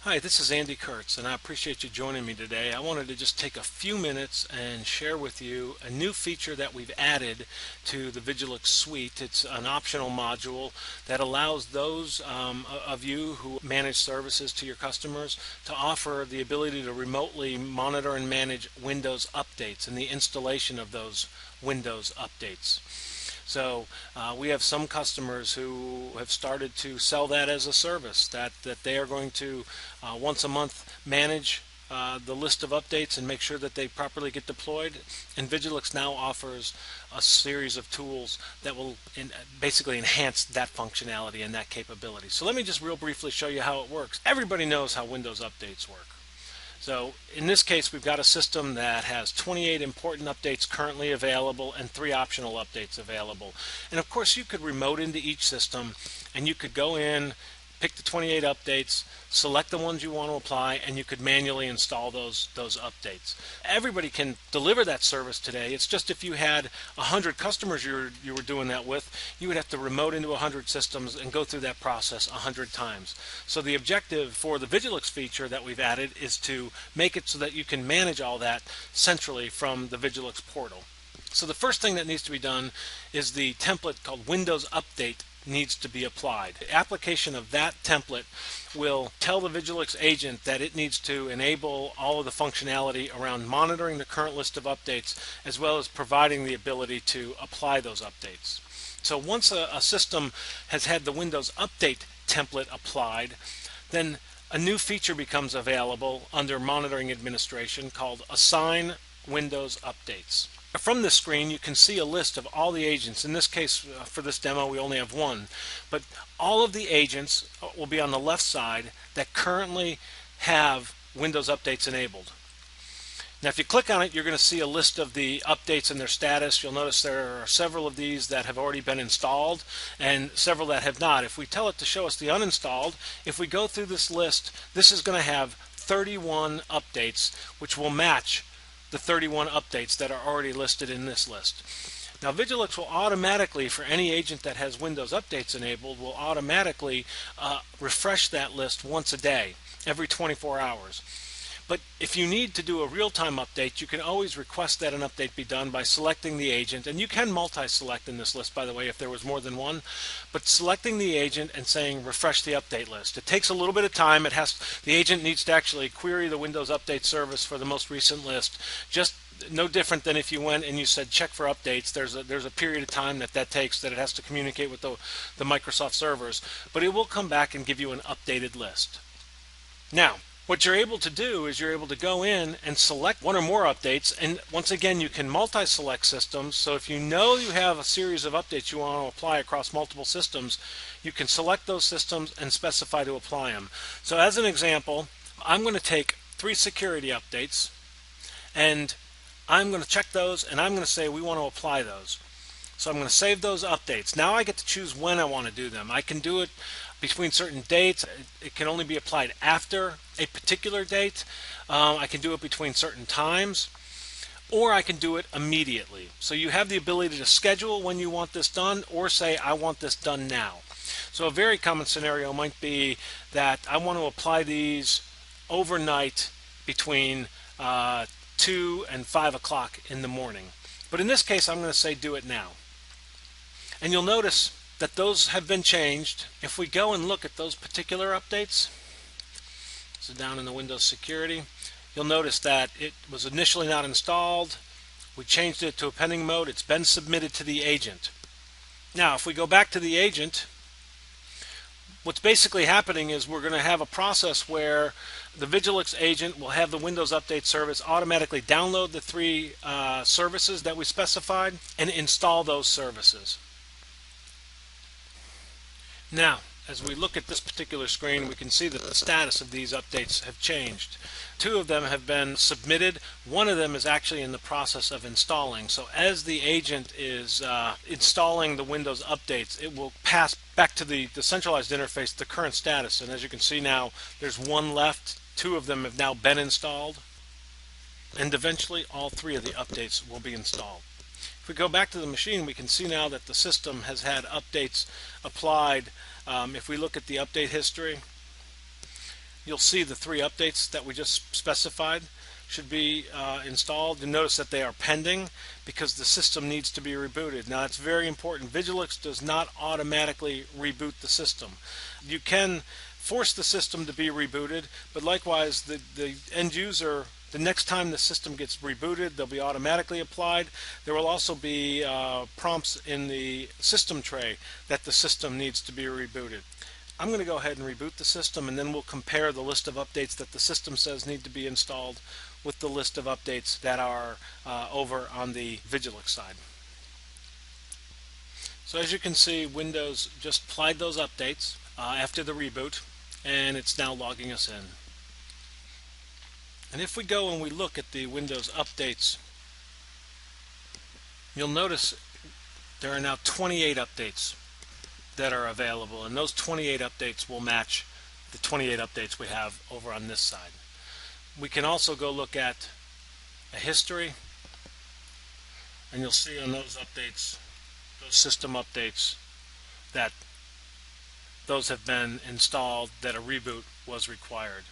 Hi, this is Andy Kurtz, and I appreciate you joining me today. I wanted to just take a few minutes and share with you a new feature that we've added to the Vigilix suite. It's an optional module that allows those of you who manage services to your customers to offer the ability to remotely monitor and manage Windows updates and the installation of those Windows updates. So we have some customers who have started to sell that as a service, that they are going to once a month manage the list of updates and make sure that they properly get deployed. And Vigilix now offers a series of tools that will basically enhance that functionality and that capability. So let me just real briefly show you how it works. Everybody knows how Windows updates work. So in this case, we've got a system that has 28 important updates currently available and 3 optional updates available. And of course, you could remote into each system and you could go in, pick the 28 updates, select the ones you want to apply, and you could manually install those updates. Everybody can deliver that service today. It's just if you had 100 customers you were doing that with, you would have to remote into 100 systems and go through that process 100 times. So the objective for the Vigilix feature that we've added is to make it so that you can manage all that centrally from the Vigilix portal. So the first thing that needs to be done is the template called Windows Update needs to be applied. The application of that template will tell the Vigilix agent that it needs to enable all of the functionality around monitoring the current list of updates, as well as providing the ability to apply those updates. So once a system has had the Windows Update template applied, then a new feature becomes available under Monitoring Administration called Assign Windows Updates. From this screen, you can see a list of all the agents. In this case, for this demo, we only have one. But all of the agents will be on the left side that currently have Windows updates enabled. Now, if you click on it, you're going to see a list of the updates and their status. You'll notice there are several of these that have already been installed and several that have not. If we tell it to show us the uninstalled, if we go through this list, this is going to have 31 updates, which will match the 31 updates that are already listed in this list. Now Vigilix will automatically, for any agent that has Windows updates enabled, will automatically refresh that list once a day, every 24 hours. But if you need to do a real-time update, you can always request that an update be done by selecting the agent, and you can multi-select in this list, by the way, if there was more than one, but selecting the agent and saying refresh the update list. It takes a little bit of time. The agent needs to actually query the Windows Update service for the most recent list, just no different than if you went and you said check for updates. There's a period of time that takes, that it has to communicate with the Microsoft servers, but it will come back and give you an updated list. Now, what you're able to do is you're able to go in and select one or more updates, and once again you can multi-select systems. So if you know you have a series of updates you want to apply across multiple systems, you can select those systems and specify to apply them. So as an example, I'm going to take 3 security updates and I'm going to check those and I'm going to say we want to apply those. So I'm going to save those updates. Now I get to choose when I want to do them. I can do it between certain dates. It can only be applied after a particular date. I can do it between certain times, or I can do it immediately. So you have the ability to schedule when you want this done, or say I want this done now. So a very common scenario might be that I want to apply these overnight between 2 and 5 o'clock in the morning. But in this case, I'm going to say do it now. And you'll notice that those have been changed. If we go and look at those particular updates, so down in the Windows Security, you'll notice that it was initially not installed. We changed it to a pending mode. It's been submitted to the agent. Now, if we go back to the agent, what's basically happening is we're going to have a process where the Vigilix agent will have the Windows Update service automatically download the 3 services that we specified and install those services. Now, as we look at this particular screen, we can see that the status of these updates have changed. 2 of them have been submitted. 1 of them is actually in the process of installing. So as the agent is installing the Windows updates, it will pass back to the centralized interface the current status. And as you can see now, there's 1 left. 2 of them have now been installed. And eventually all 3 of the updates will be installed. If we go back to the machine, we can see now that the system has had updates applied. If we look at the update history, you'll see the 3 updates that we just specified should be installed. You'll notice that they are pending because the system needs to be rebooted. Now, it's very important. Vigilix does not automatically reboot the system. You can force the system to be rebooted, but likewise, the end user, the next time the system gets rebooted, they'll be automatically applied. There will also be prompts in the system tray that the system needs to be rebooted. I'm going to go ahead and reboot the system, and then we'll compare the list of updates that the system says need to be installed with the list of updates that are over on the Vigilix side. So as you can see, Windows just applied those updates after the reboot, and it's now logging us in. And if we go and we look at the Windows updates, you'll notice there are now 28 updates that are available, and those 28 updates will match the 28 updates we have over on this side. We can also go look at a history, and you'll see on those updates, those system updates, that those have been installed, that a reboot was required.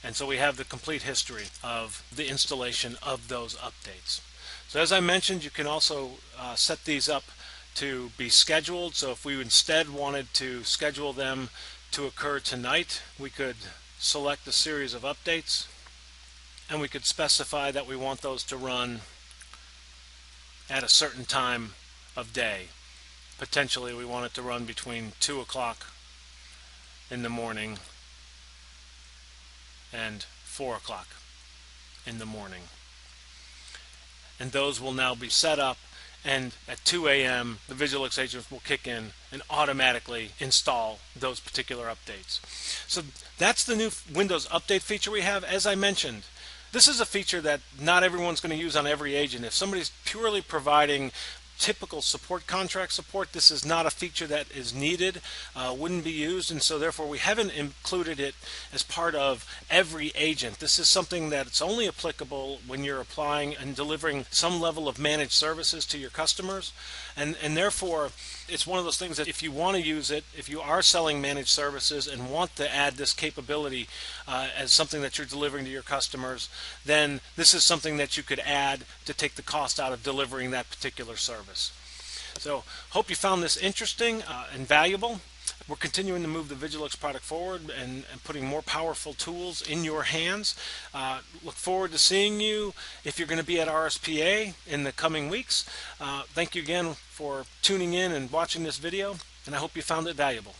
And so we have the complete history of the installation of those updates. So as I mentioned, you can also set these up to be scheduled. So if we instead wanted to schedule them to occur tonight, we could select a series of updates, and we could specify that we want those to run at a certain time of day. Potentially we want it to run between 2 o'clock in the morning and 4 o'clock in the morning. And those will now be set up, and at 2 a.m. the Vigilix agent will kick in and automatically install those particular updates. So that's the new Windows Update feature we have. As I mentioned, this is a feature that not everyone's going to use on every agent. If somebody's purely providing typical support contract support, this is not a feature that is needed, wouldn't be used, and so therefore we haven't included it as part of every agent. This is something that's only applicable when you're applying and delivering some level of managed services to your customers, and therefore it's one of those things that if you want to use it, if you are selling managed services and want to add this capability as something that you're delivering to your customers, then this is something that you could add to take the cost out of delivering that particular service. So hope you found this interesting and valuable. We're continuing to move the Vigilix product forward and putting more powerful tools in your hands. Look forward to seeing you if you're going to be at RSPA in the coming weeks. Thank you again for tuning in and watching this video, and I hope you found it valuable.